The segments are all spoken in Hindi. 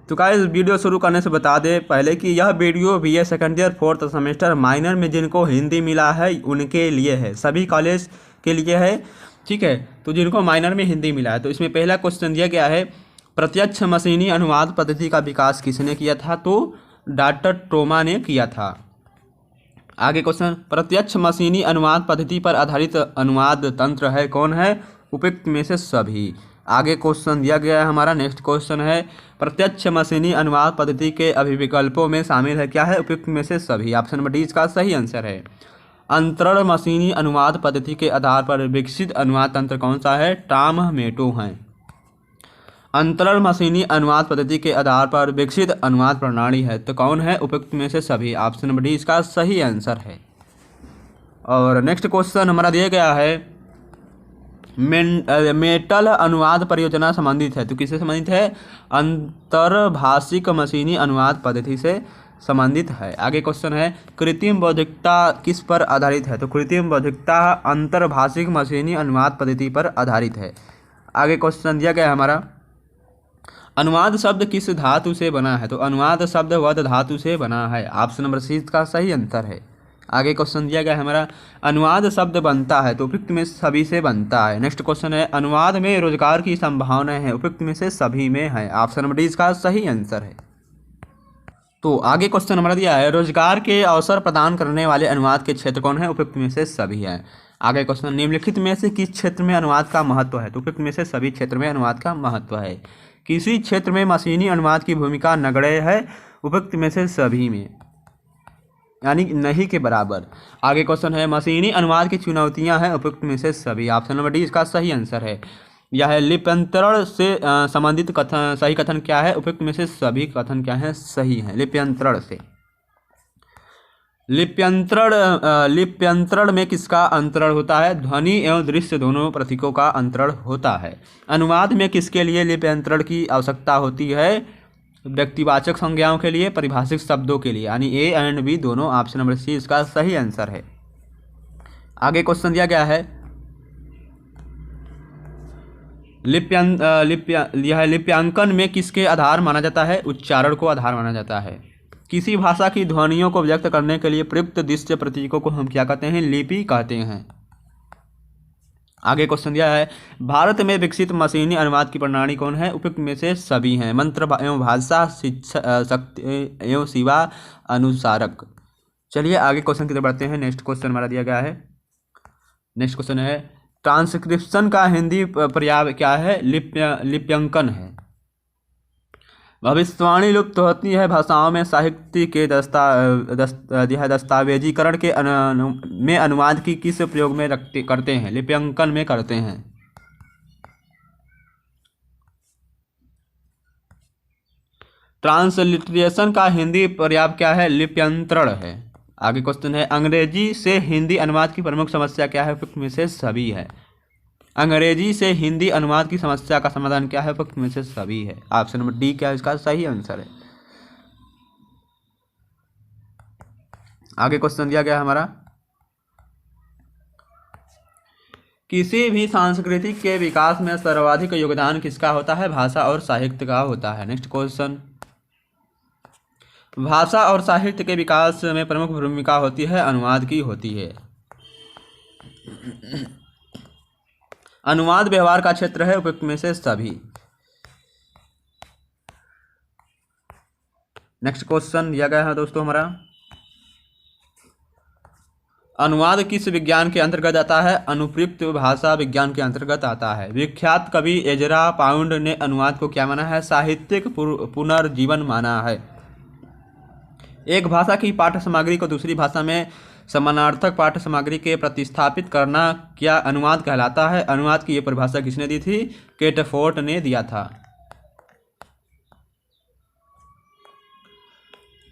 तो गाइस वीडियो शुरू करने से बता दें पहले कि यह video BA second year fourth semester minor में जिनको हिंदी मिला है उनके लिए है, सभी कॉलेज के लिए है। ठीक है, तो जिनको माइनर में हिंदी मिला है तो इसमें पहला क्वेश्चन दिया गया है, प्रत्यक्ष मशीनी अनुवाद पद्धति का विकास किसने किया था? तो डॉक्टर टोमा ने किया था। आगे क्वेश्चन, प्रत्यक्ष मशीनी अनुवाद पद्धति पर आधारित अनुवाद तंत्र है कौन है? उपयुक्त में से सभी। आगे क्वेश्चन दिया गया है हमारा, नेक्स्ट क्वेश्चन है, प्रत्यक्ष मशीनी अनुवाद पद्धति के अभिविकल्पों में शामिल है क्या है? उपयुक्त में से सभी। ऑप्शन नंबर डी इसका सही आंसर है। अंतरण मशीनी अनुवाद पद्धति के आधार पर विकसित अनुवाद तंत्र कौन सा है? टॉममेटो है। अंतरण मशीनी अनुवाद पद्धति के आधार पर विकसित अनुवाद प्रणाली है तो कौन है? उपयुक्त में से सभी। ऑप्शन नंबर डी इसका सही आंसर है। और नेक्स्ट क्वेश्चन हमारा दिया गया है, मेटल अनुवाद परियोजना संबंधित है तो किससे संबंधित है? अंतर्भाषिक मशीनी अनुवाद पद्धति से संबंधित है। आगे क्वेश्चन है, कृत्रिम बौद्धिकता किस पर आधारित है? तो कृत्रिम बौद्धिकता अंतर्भाषिक मशीनी अनुवाद पद्धति पर आधारित है। आगे क्वेश्चन दिया गया है हमारा, अनुवाद शब्द किस धातु से बना है? तो अनुवाद शब्द वद धातु से बना है। ऑप्शन नंबर सी का सही आंसर है। आगे क्वेश्चन दिया गया है हमारा, अनुवाद शब्द बनता है तो उपयुक्त में सभी से बनता है। नेक्स्ट क्वेश्चन है, अनुवाद में रोजगार की संभावना है? उपयुक्त में से सभी में है। ऑप्शन नंबर डी इसका सही आंसर है। तो आगे क्वेश्चन हमारा दिया है, रोजगार के अवसर प्रदान करने वाले अनुवाद के क्षेत्र कौन है? उपयुक्त में से सभी है। आगे क्वेश्चन, निम्नलिखित में से किस क्षेत्र में अनुवाद का महत्व है? तो उपयुक्त में से सभी क्षेत्र में अनुवाद का महत्व है। किसी क्षेत्र में मशीनी अनुवाद की भूमिका नगण्य है? उपयुक्त में से सभी में, यानी नहीं के बराबर। आगे क्वेश्चन है, मशीनी अनुवाद की चुनौतियां हैं? उपयुक्त में से सभी। ऑप्शन नंबर डी इसका सही आंसर है। यह है, लिप्यंतरण से संबंधित कथन, सही कथन क्या है? उपयुक्त में से सभी कथन क्या है? सही है। लिप्यंतरण से, लिप्यंतरण में किसका अंतरण होता है? ध्वनि एवं दृश्य दोनों प्रतीकों का अंतरण होता है। अनुवाद में किसके लिए लिप्यंतरण की आवश्यकता होती है? व्यक्तिवाचक संज्ञाओं के लिए, परिभाषिक शब्दों के लिए, यानी ए एंड बी दोनों। ऑप्शन नंबर सी इसका सही आंसर है। आगे क्वेश्चन दिया गया है, लिप्यांकन में किसके आधार माना जाता है? उच्चारण को आधार माना जाता है। किसी भाषा की ध्वनियों को व्यक्त करने के लिए प्रयुक्त दृश्य प्रतीकों को हम क्या कहते हैं? लिपि कहते हैं। आगे क्वेश्चन दिया है, भारत में विकसित मशीनी अनुवाद की प्रणाली कौन है? उपयुक्त में से सभी हैं। मंत्र एवं भाषा, शिक्षा, शक्ति एवं सेवा अनुसारक। चलिए आगे क्वेश्चन की तरफ बढ़ते हैं। नेक्स्ट क्वेश्चन हमारा दिया गया है, नेक्स्ट क्वेश्चन है, ट्रांसक्रिप्शन का हिंदी पर्याय क्या है? लिप्यंकन है। भविष्यवाणी लुप्त होती है भाषाओं में साहित्य के दस्तावेजीकरण के में अनुवाद की किस प्रयोग में करते हैं? लिप्यंकन में करते हैं। ट्रांसलिटरेशन का हिंदी पर्याय क्या है? लिप्यंतरण है। आगे क्वेश्चन है, अंग्रेजी से हिंदी अनुवाद की प्रमुख समस्या क्या है? उपयुक्त में से सभी है। अंग्रेजी से हिंदी अनुवाद की समस्या का समाधान क्या है? उपयुक्त में से सभी है। ऑप्शन नंबर डी क्या इसका सही आंसर है। आगे क्वेश्चन दिया गया हमारा, किसी भी संस्कृति के विकास में सर्वाधिक योगदान किसका होता है? भाषा और साहित्य का होता है। नेक्स्ट क्वेश्चन, भाषा और साहित्य के विकास में प्रमुख भूमिका होती है अनुवाद की होती है। अनुवाद व्यवहार का क्षेत्र है? उपयुक्त में से सभी। नेक्स्ट क्वेश्चन दिया गया है दोस्तों हमारा, अनुवाद किस विज्ञान के अंतर्गत आता है? अनुप्रयुक्त भाषा विज्ञान के अंतर्गत आता है। विख्यात कवि एजरा पाउंड ने अनुवाद को क्या माना है? साहित्यिक पुनर्जीवन माना है। एक भाषा की पाठ्य सामग्री को दूसरी भाषा में समानार्थक पाठ्य सामग्री के प्रतिस्थापित करना क्या अनुवाद कहलाता है? अनुवाद की यह परिभाषा किसने दी थी? कैटफोर्ट ने दिया था।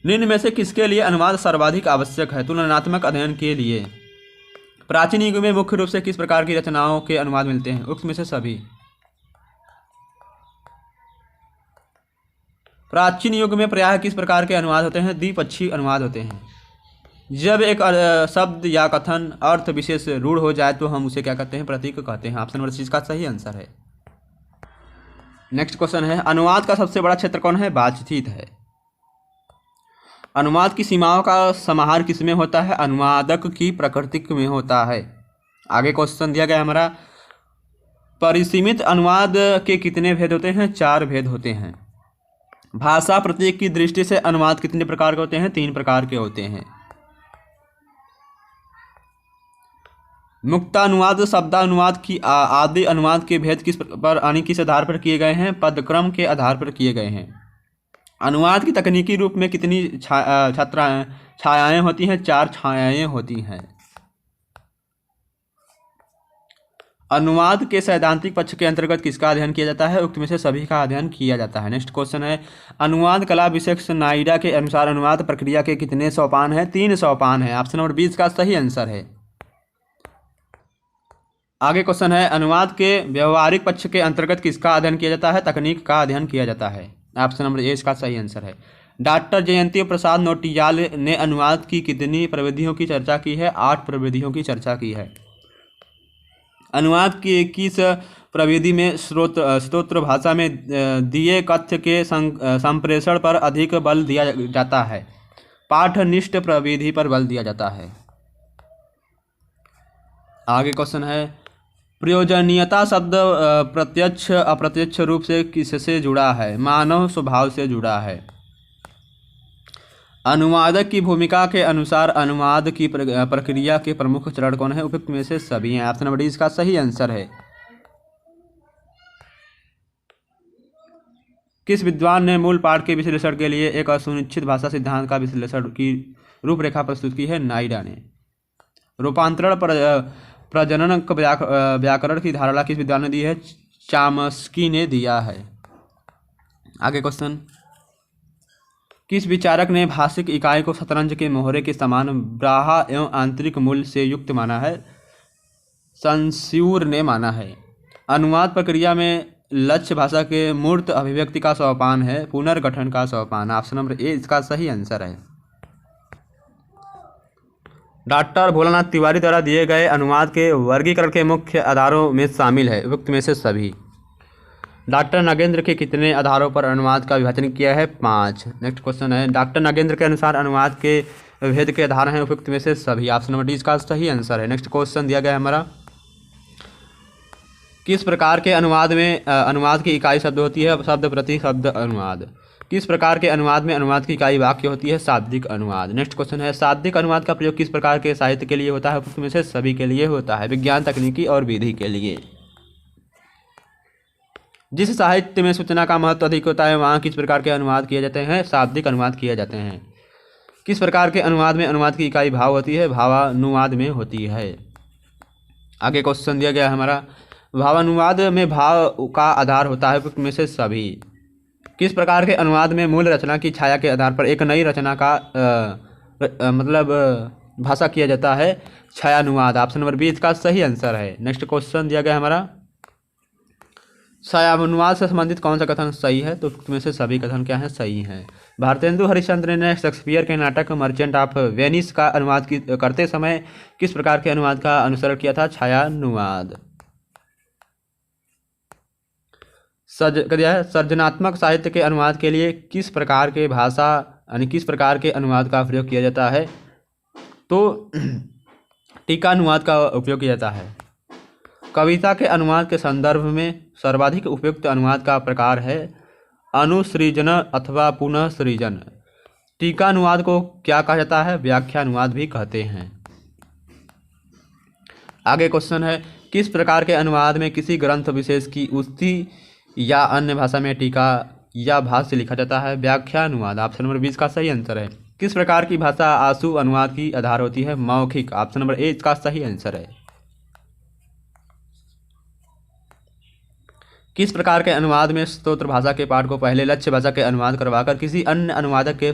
निम्न में से किसके लिए अनुवाद सर्वाधिक आवश्यक है? तुलनात्मक अध्ययन के लिए। प्राचीन युग में मुख्य रूप से किस प्रकार की रचनाओं के अनुवाद मिलते हैं? उपयुक्त में से सभी। प्राचीन युग में प्रायः किस प्रकार के अनुवाद होते हैं? द्विपक्षीय अनुवाद होते हैं। जब एक शब्द या कथन अर्थ विशेष रूढ़ हो जाए तो हम उसे क्या कहते हैं? प्रतीक कहते हैं। ऑप्शन नंबर सी इसका सही आंसर है। नेक्स्ट क्वेश्चन है, अनुवाद का सबसे बड़ा क्षेत्र कौन है? बातचीत है। अनुवाद की सीमाओं का समाहार किसमें होता है? अनुवादक की प्रकृति में होता है। आगे क्वेश्चन दिया गया हमारा, परिसीमित अनुवाद के कितने भेद होते हैं? 4 भेद होते हैं। भाषा प्रतीक की दृष्टि से अनुवाद कितने प्रकार के होते हैं? 3 प्रकार के होते हैं। मुक्तानुवाद, शब्दानुवाद की आदि अनुवाद के भेद किस पर यानी किस आधार पर किए गए हैं? पदक्रम के आधार पर किए गए हैं। अनुवाद की तकनीकी रूप में कितनी छायाएं होती हैं? 4 छायाएं होती हैं। अनुवाद के सैद्धांतिक पक्ष के अंतर्गत किसका अध्ययन किया जाता है? उक्त में से सभी का अध्ययन किया जाता है। नेक्स्ट क्वेश्चन है, अनुवाद कला विशेष नाइडा के अनुसार अनुवाद प्रक्रिया के कितने सोपान हैं? 3 सोपान है। ऑप्शन नंबर 20 का सही आंसर है। आगे क्वेश्चन है, अनुवाद के व्यवहारिक पक्ष के अंतर्गत किसका अध्ययन किया जाता है? तकनीक का अध्ययन किया जाता है। ऑप्शन नंबर ए इसका सही आंसर है। डॉक्टर जयंती प्रसाद नौटियाल ने अनुवाद की कितनी प्रविधियों की चर्चा की है? 8 प्रविधियों की चर्चा की है। अनुवाद की किस प्रविधि में स्तोत्र भाषा में दिए कथ्य के संप्रेषण पर अधिक बल दिया जाता है? पाठनिष्ठ प्रविधि पर बल दिया जाता है। आगे क्वेश्चन है, प्रयोजनीयता शब्द प्रत्यक्ष अप्रत्यक्ष रूप से किससे जुड़ा है? मानव स्वभाव से जुड़ा है। अनुवादक की भूमिका के अनुसार अनुवाद की प्रक्रिया के प्रमुख चरण कौन है? उपयुक्त में से सभी हैं। ऑप्शन नंबर डी इसका सही आंसर है। किस विद्वान ने मूल पाठ के विश्लेषण के लिए एक सुनिश्चित भाषा सिद्धांत का विश्लेषण की रूपरेखा प्रस्तुत की है? नाइडा ने। रूपांतरण प्रजनन व्याकरण की धारणा किस विद्वान ने दी है? चामस्की ने दिया है। आगे क्वेश्चन, किस विचारक ने भाषिक इकाई को शतरंज के मोहरे के समान बाह्य एवं आंतरिक मूल्य से युक्त माना है? संस्यूर ने माना है। अनुवाद प्रक्रिया में लक्ष्य भाषा के मूर्त अभिव्यक्ति का सोपान है पुनर्गठन का सोपान। ऑप्शन नंबर ए इसका सही आंसर है। डॉक्टर भोलानाथ तिवारी द्वारा दिए गए अनुवाद के वर्गीकरण के मुख्य आधारों में शामिल है? उपयुक्त में से सभी। डॉक्टर नागेंद्र के कितने आधारों पर अनुवाद का विभाजन किया है? 5। नेक्स्ट क्वेश्चन है, डॉक्टर नागेंद्र के अनुसार अनुवाद के भेद के आधार हैं? उपयुक्त में से सभी। ऑप्शन नंबर डी इसका सही आंसर है। नेक्स्ट क्वेश्चन दिया गया है हमारा, किस प्रकार के अनुवाद में अनुवाद की इकाई शब्द होती है? शब्द प्रति शब्द अनुवाद। किस प्रकार के अनुवाद में अनुवाद की इकाई वाक्य होती है? शाब्दिक अनुवाद। नेक्स्ट क्वेश्चन है, शाब्दिक अनुवाद का प्रयोग किस प्रकार के साहित्य के लिए होता है? उपयुक्त में से सभी के लिए होता है, विज्ञान, तकनीकी और विधि के लिए। जिस साहित्य में सूचना का महत्व अधिक होता है वहाँ किस प्रकार के अनुवाद किए जाते हैं? शाब्दिक अनुवाद किए जाते हैं। किस प्रकार के अनुवाद में अनुवाद की इकाई भाव होती है? भावानुवाद में होती है। आगे क्वेश्चन दिया गया हमारा, भावानुवाद में भाव का आधार होता है? उपयुक्त में से सभी। किस प्रकार के अनुवाद में मूल रचना की छाया के आधार पर एक नई रचना का भाषा किया जाता है? छायानुवाद। ऑप्शन नंबर 20 का सही आंसर है। नेक्स्ट क्वेश्चन दिया गया हमारा, छायानुवाद से संबंधित कौन सा कथन सही है? तो में से सभी कथन क्या हैं? सही हैं। भारतेंदु हरिश्चंद्र ने शेक्सपियर के नाटक मर्चेंट ऑफ वेनिस का अनुवाद करते समय किस प्रकार के अनुवाद का अनुसरण किया था? छायानुवाद। सर्जनात्मक साहित्य के अनुवाद के लिए किस प्रकार के भाषा यानी किस प्रकार के अनुवाद का प्रयोग किया जाता है? तो टीकानुवाद का उपयोग किया जाता है। कविता के अनुवाद के संदर्भ में सर्वाधिक उपयुक्त अनुवाद का प्रकार है अनुसृजन अथवा पुनः सृजन। टीकानुवाद को क्या कहा जाता है? व्याख्यानुवाद भी कहते हैं। आगे क्वेश्चन है, किस प्रकार के अनुवाद में किसी ग्रंथ विशेष की उक्ति या अन्य भाषा में टीका या भाष्य लिखा जाता है? व्याख्यानुवाद। ऑप्शन नंबर 20 का सही आंसर है। किस प्रकार की भाषा आशु अनुवाद की आधार होती है? मौखिक। ऑप्शन नंबर ए इसका सही आंसर है। किस प्रकार के अनुवाद में स्तोत्र भाषा के पाठ को पहले लक्ष्य भाषा के अनुवाद करवाकर किसी अन्य अनुवादक के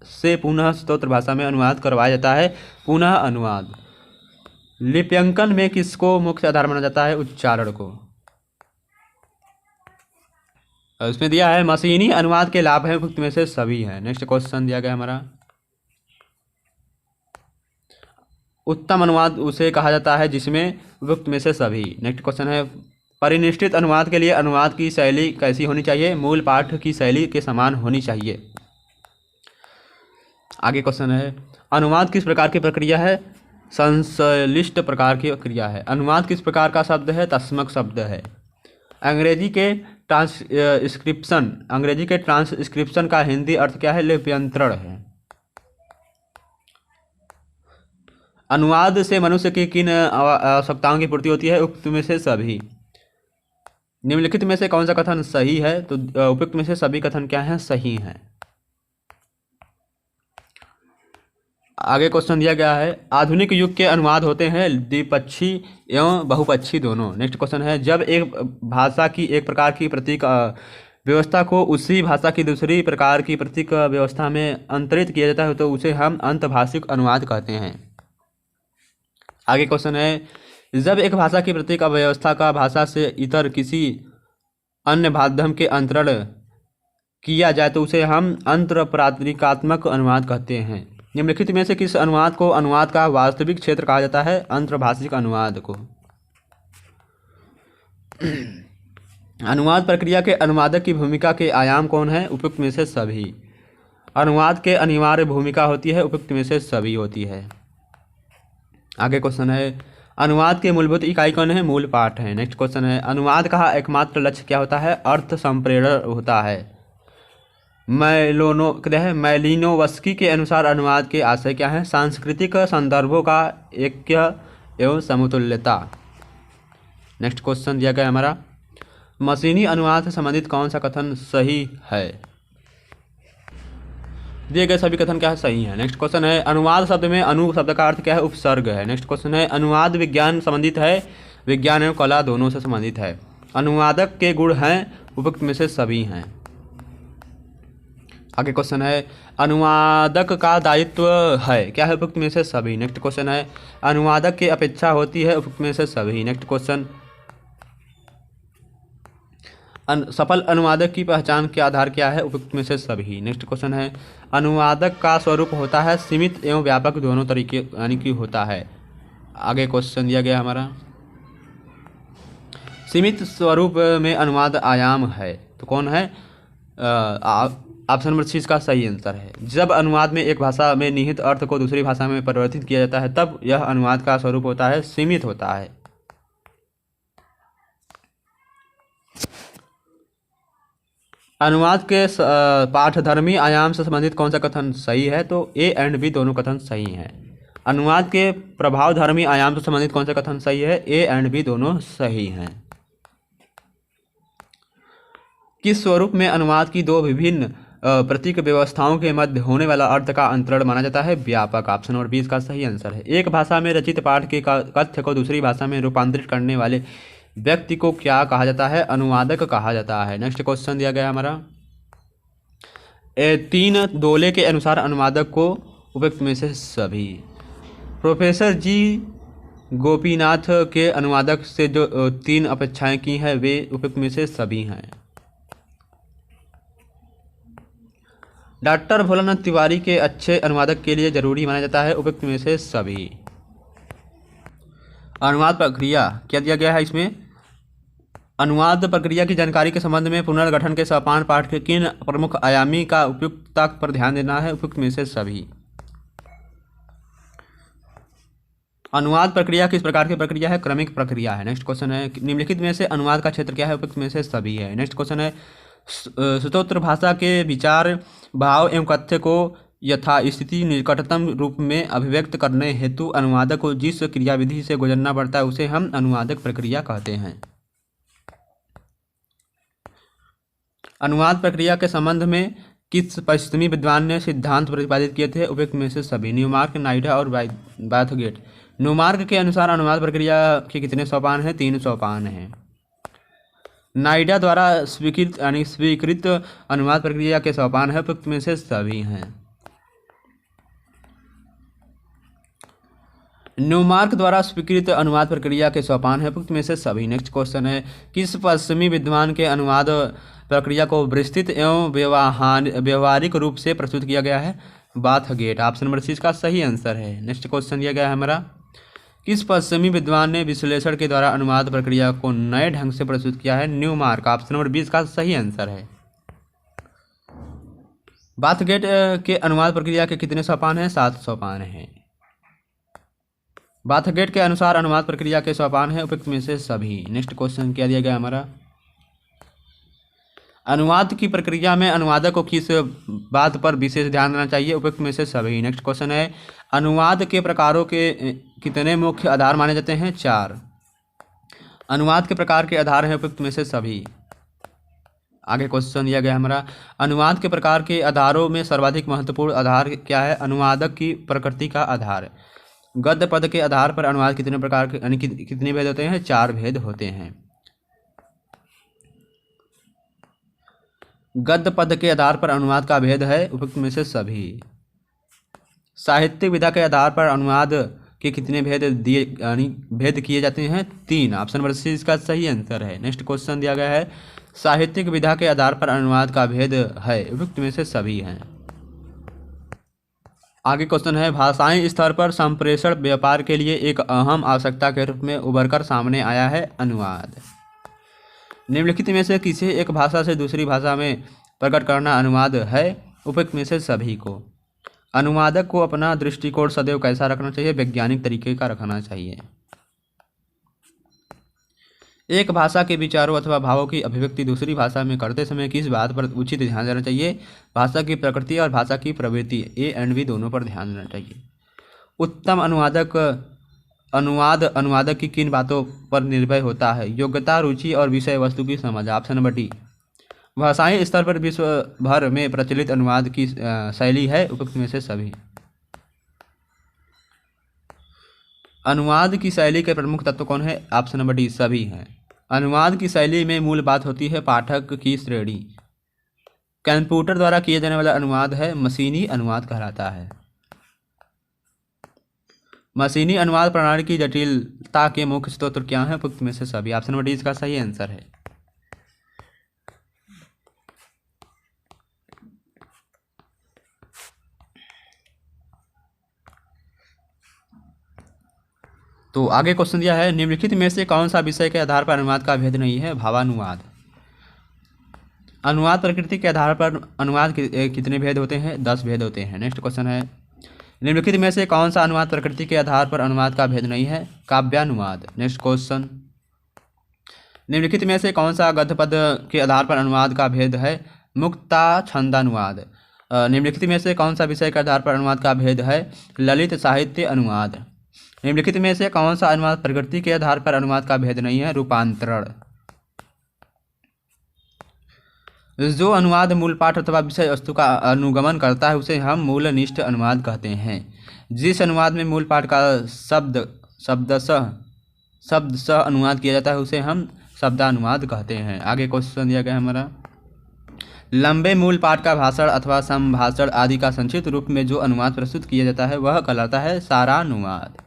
से पुनः स्तोत्र भाषा में अनुवाद करवाया जाता है? पुनः अनुवाद। लिप्यंकन में किसको मुख्य आधार माना जाता है? उच्चारण को। इसमें दिया है मशीनी अनुवाद के लाभ हैं? उपयुक्त में से सभी हैं। नेक्स्ट क्वेश्चन दिया गया हमारा, उत्तम अनुवाद उसे कहा जाता है जिसमें उपयुक्त में से सभी। नेक्स्ट क्वेश्चन है, परिनिष्ठित अनुवाद के लिए अनुवाद की शैली कैसी होनी चाहिए? मूल पाठ की शैली के समान होनी चाहिए। आगे क्वेश्चन है, अनुवाद किस प्रकार की प्रक्रिया है? संश्लिष्ट प्रकार की क्रिया है। अनुवाद किस प्रकार का शब्द है? तस्मक शब्द है। अंग्रेजी के ट्रांसक्रिप्शन का हिंदी अर्थ क्या है? लिप्यंतरण है। अनुवाद से मनुष्य की किन आवश्यकताओं की पूर्ति होती है? उक्त में से सभी। निम्नलिखित में से कौन सा कथन सही है? तो उपयुक्त में से सभी कथन क्या हैं? सही हैं। आगे क्वेश्चन दिया गया है, आधुनिक युग के अनुवाद होते हैं द्विपक्षी एवं बहुपक्षी दोनों। नेक्स्ट क्वेश्चन है, जब एक भाषा की एक प्रकार की प्रतीक व्यवस्था को उसी भाषा की दूसरी प्रकार की प्रतीक व्यवस्था में अंतरित किया जाता है तो उसे हम अंतभाषिक अनुवाद कहते हैं। आगे क्वेश्चन है, जब एक भाषा की प्रतीक अव्यवस्था का भाषा से इतर किसी अन्य माध्यम के अंतरण किया जाए तो उसे हम अंतरप्रातिकात्मक अनुवाद कहते हैं। निम्नलिखित में से किस अनुवाद को अनुवाद का वास्तविक क्षेत्र कहा जाता है? अंतर्भाषिक अनुवाद को। अनुवाद प्रक्रिया के अनुवादक की भूमिका के आयाम कौन है? उपयुक्त में से सभी। अनुवाद के अनिवार्य भूमिका होती है? उपयुक्त में से सभी होती है। आगे क्वेश्चन है, अनुवाद के मूलभूत इकाई कौन है? मूल पाठ है। नेक्स्ट क्वेश्चन है, अनुवाद का एकमात्र लक्ष्य क्या होता है? अर्थ संप्रेरण होता है। मैलिनोवस्की के अनुसार अनुवाद के आशय क्या है? सांस्कृतिक संदर्भों का ऐक्य एवं समतुल्यता। नेक्स्ट क्वेश्चन दिया गया हमारा, मशीनी अनुवाद से संबंधित कौन सा कथन सही है? दिए गए सभी कथन क्या है? सही है। नेक्स्ट क्वेश्चन है, अनुवाद शब्द में अनु शब्द का अर्थ क्या है? उपसर्ग है। नेक्स्ट क्वेश्चन है, अनुवाद विज्ञान संबंधित है? विज्ञान एवं कला दोनों से संबंधित है। अनुवादक के गुण हैं? उपयुक्त में से सभी हैं। आगे क्वेश्चन है, अनुवादक का दायित्व है? क्या है? उपयुक्त में से सभी। नेक्स्ट क्वेश्चन है, अनुवादक की अपेक्षा होती है? उपयुक्त में से सभी। नेक्स्ट क्वेश्चन, सफल अनुवादक की पहचान के आधार क्या है? उपयुक्त में से सभी। नेक्स्ट क्वेश्चन है, अनुवादक का स्वरूप होता है? सीमित एवं व्यापक दोनों तरीके यानी कि होता है। आगे क्वेश्चन दिया गया हमारा, सीमित स्वरूप में अनुवाद आयाम है तो कौन है? ऑप्शन नंबर 6 का सही आंसर है। जब अनुवाद में एक भाषा में निहित अर्थ को दूसरी भाषा में परिवर्तित किया जाता है तब यह अनुवाद का स्वरूप होता है? सीमित होता है। अनुवाद के पाठधर्मी आयाम से संबंधित कौन सा कथन सही है? तो ए एंड बी दोनों कथन सही हैं। अनुवाद के प्रभावधर्मी आयाम से संबंधित कौन सा कथन सही है? ए एंड बी दोनों सही हैं। किस स्वरूप में अनुवाद की दो विभिन्न प्रतीक व्यवस्थाओं के मध्य होने वाला अर्थ का अंतरण माना जाता है? व्यापक। ऑप्शन नंबर 20 का सही आंसर है। एक भाषा में रचित पाठ के कथ्य को दूसरी भाषा में रूपांतरित करने वाले व्यक्ति को क्या कहा जाता है? अनुवादक कहा जाता है। नेक्स्ट क्वेश्चन दिया गया हमारा, 3 दोले के अनुसार अनुवादक को उपयुक्त में से सभी। प्रोफेसर जी गोपीनाथ के अनुवादक से जो 3 अपेक्षाएं की हैं वे उपयुक्त में से सभी हैं। डॉक्टर भोलानाथ तिवारी के अच्छे अनुवादक के लिए जरूरी माना जाता है? उपयुक्त में से सभी। अनुवाद प्रक्रिया क्या दिया गया है इसमें? अनुवाद प्रक्रिया की जानकारी के संबंध में पुनर्गठन के सोपान पाठ के किन प्रमुख आयामी का उपयुक्तता पर ध्यान देना है? उपयुक्त में से सभी। अनुवाद प्रक्रिया किस प्रकार की प्रक्रिया है? क्रमिक प्रक्रिया है। नेक्स्ट क्वेश्चन है, निम्नलिखित में से अनुवाद का क्षेत्र क्या है? उपयुक्त में से सभी है। नेक्स्ट क्वेश्चन है, स्तोत्र भाषा के विचार भाव एवं कथ्य को यथास्थिति निकटतम रूप में अभिव्यक्त करने हेतु अनुवादक को जिस क्रियाविधि से गुजरना पड़ता है उसे हम अनुवादक प्रक्रिया कहते हैं। अनुवाद प्रक्रिया के संबंध में किस पश्चिमी विद्वान ने सिद्धांत प्रतिपादित किए थे? उपयुक्त में से सभी। न्यूमार्क, नाइडा और बाथगेट। न्यूमार्क के अनुसार अनुवाद प्रक्रिया के कितने सोपान हैं? 3 सोपान हैं। नाइडा द्वारा स्वीकृत अनुवाद प्रक्रिया के सोपान है? उपयुक्त में से सभी हैं। न्यूमार्क द्वारा स्वीकृत अनुवाद प्रक्रिया के सोपान है? उपयुक्त में से सभी। नेक्स्ट क्वेश्चन है, किस पश्चिमी विद्वान के अनुवाद प्रक्रिया को विस्तृत एवं व्यवहारिक रूप से प्रस्तुत किया गया है? बाथगेट। ऑप्शन नंबर 6 का सही आंसर है। नेक्स्ट क्वेश्चन दिया गया है हमारा, किस पश्चिमी विद्वान ने विश्लेषण के द्वारा अनुवाद प्रक्रिया को नए ढंग से प्रस्तुत किया है? न्यूमार्क। ऑप्शन नंबर 20 का सही आंसर है। बाथगेट के अनुवाद प्रक्रिया के कितने सोपान हैं? 7 सोपान हैं। बाथगेट के अनुसार अनुवाद प्रक्रिया के सोपान हैं उपयुक्त में से सभी। नेक्स्ट क्वेश्चन क्या दिया गया हमारा? अनुवाद की प्रक्रिया में अनुवादक को किस बात पर विशेष ध्यान देना चाहिए? उपयुक्त में से सभी। नेक्स्ट क्वेश्चन है अनुवाद के प्रकारों के कितने मुख्य आधार माने जाते हैं? 4। अनुवाद के प्रकार के आधार हैं उपयुक्त में से सभी। आगे क्वेश्चन दिया गया हमारा अनुवाद के प्रकार के आधारों में सर्वाधिक महत्वपूर्ण आधार क्या है? अनुवादक की प्रकृति का आधार। गद्य पद के आधार पर अनुवाद कितने प्रकार के यानी कितने भेद होते हैं? 4 भेद होते हैं। गद्य पद के आधार पर अनुवाद का भेद है उपयुक्त में से सभी। साहित्यिक विधा के आधार पर अनुवाद के कितने भेद भेद किए जाते हैं? 3। ऑप्शन नंबर सी इसका सही आंसर है। नेक्स्ट क्वेश्चन दिया गया है साहित्यिक विधा के आधार पर अनुवाद का भेद है उपयुक्त में से सभी हैं। आगे क्वेश्चन है भाषाई स्तर पर संप्रेषण व्यापार के लिए एक अहम आवश्यकता के रूप में उभरकर सामने आया है अनुवाद। निम्नलिखित में से किसी एक भाषा से दूसरी भाषा में प्रकट करना अनुवाद है उपयुक्त में से सभी को। अनुवादक को अपना दृष्टिकोण सदैव कैसा रखना चाहिए? वैज्ञानिक तरीके का रखना चाहिए। एक भाषा के विचारों अथवा भावों की अभिव्यक्ति दूसरी भाषा में करते समय किस बात पर उचित ध्यान देना चाहिए? भाषा की प्रकृति और भाषा की प्रवृत्ति ए एंड बी दोनों पर ध्यान देना चाहिए। उत्तम अनुवादक की किन बातों पर निर्भर होता है? योग्यता, रुचि और विषय वस्तु की समझ। Option number D. भाषाई स्तर पर विश्व भर में प्रचलित अनुवाद की शैली है उपयुक्त में से सभी। अनुवाद की शैली के प्रमुख तत्व कौन है? ऑप्शन नंबर डी सभी हैं। अनुवाद की शैली में मूल बात होती है पाठक की श्रेणी। कंप्यूटर द्वारा किए जाने वाला अनुवाद है मशीनी अनुवाद कहलाता है। मशीनी अनुवाद प्रणाली की जटिलता के मुख्य स्रोत क्या है? उपयुक्त में से सभी। ऑप्शन नंबर डी इसका सही आंसर है। तो आगे क्वेश्चन दिया है निम्नलिखित में से कौन सा विषय के आधार पर अनुवाद का भेद नहीं है? भावानुवाद। अनुवाद प्रकृति के आधार पर अनुवाद कितने भेद होते हैं? 10 भेद होते हैं। नेक्स्ट क्वेश्चन है निम्नलिखित में से कौन सा अनुवाद प्रकृति के आधार पर अनुवाद का भेद नहीं है? काव्यानुवाद। नेक्स्ट क्वेश्चन निम्नलिखित में से कौन सा गद्य पद के आधार पर अनुवाद का भेद है? मुक्ता छंदानुवाद। निम्नलिखित में से कौन सा विषय के आधार पर अनुवाद का भेद है? ललित साहित्य अनुवाद। निम्नलिखित में से कौन सा अनुवाद प्रकृति के आधार पर अनुवाद का भेद नहीं है? रूपांतरण। जो अनुवाद मूल पाठ अथवा विषय वस्तु का अनुगमन करता है उसे हम मूलनिष्ठ अनुवाद कहते हैं। जिस अनुवाद में मूल पाठ का शब्दशः अनुवाद किया जाता है उसे हम शब्दानुवाद कहते हैं। आगे क्वेश्चन दिया गया है हमारा लंबे मूल पाठ का भाषण अथवा संभाषण आदि का संक्षिप्त रूप में जो अनुवाद प्रस्तुत किया जाता है वह कहलाता है सारानुवाद।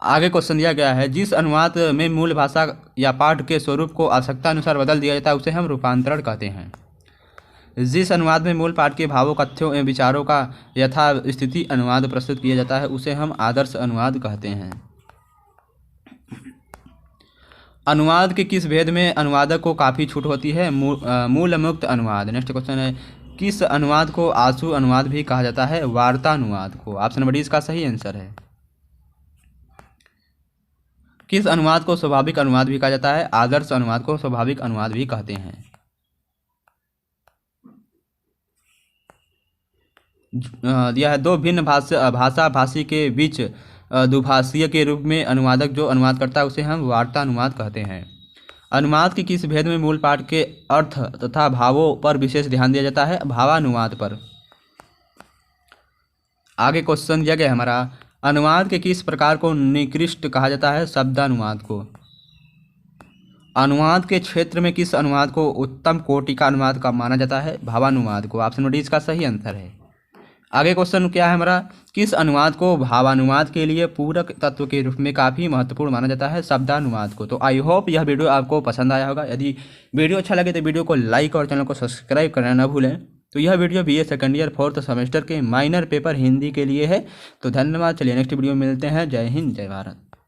आगे क्वेश्चन दिया गया है जिस अनुवाद में मूल भाषा या पाठ के स्वरूप को आवश्यकता अनुसार बदल दिया जाता है उसे हम रूपांतरण कहते हैं। जिस अनुवाद में मूल पाठ के भावों, कथ्यों एवं विचारों का यथास्थिति अनुवाद प्रस्तुत किया जाता है उसे हम आदर्श अनुवाद कहते हैं। अनुवाद के किस भेद में अनुवादक को काफ़ी छूट होती है? मूल मुक्त अनुवाद। नेक्स्ट क्वेश्चन है किस अनुवाद को आंसू अनुवाद भी कहा जाता है? वार्ता अनुवाद को। ऑप्शन नंबर डी इसका सही आंसर है। किस अनुवाद को स्वाभाविक अनुवाद भी कहा जाता है? आदर्श अनुवाद को स्वाभाविक अनुवाद भी कहते हैं। दिया है दो भिन्न भाषा भाषी के बीच दुभाषीय के रूप में अनुवादक जो अनुवाद करता है उसे हम वार्ता अनुवाद कहते हैं। अनुवाद के किस भेद में मूल पाठ के अर्थ तथा भावों पर विशेष ध्यान दिया जाता है? भावानुवाद पर। आगे क्वेश्चन दिया गया हमारा अनुवाद के किस प्रकार को निकृष्ट कहा जाता है? शब्दानुवाद को। अनुवाद के क्षेत्र में किस अनुवाद को उत्तम कोटि का अनुवाद का माना जाता है? भावानुवाद को। ऑप्शन डी इसका सही आंसर है। आगे क्वेश्चन क्या है हमारा किस अनुवाद को भावानुवाद के लिए पूरक तत्व के रूप में काफ़ी महत्वपूर्ण माना जाता है? शब्दानुवाद को। तो आई होप यह वीडियो आपको पसंद आया होगा। यदि वीडियो अच्छा लगे तो वीडियो को लाइक और चैनल को सब्सक्राइब करना न भूलें। तो यह video BA second year 4th semester के माइनर पेपर हिंदी के लिए है। तो धन्यवाद। चलिए नेक्स्ट वीडियो में मिलते हैं। जय हिंद, जय भारत।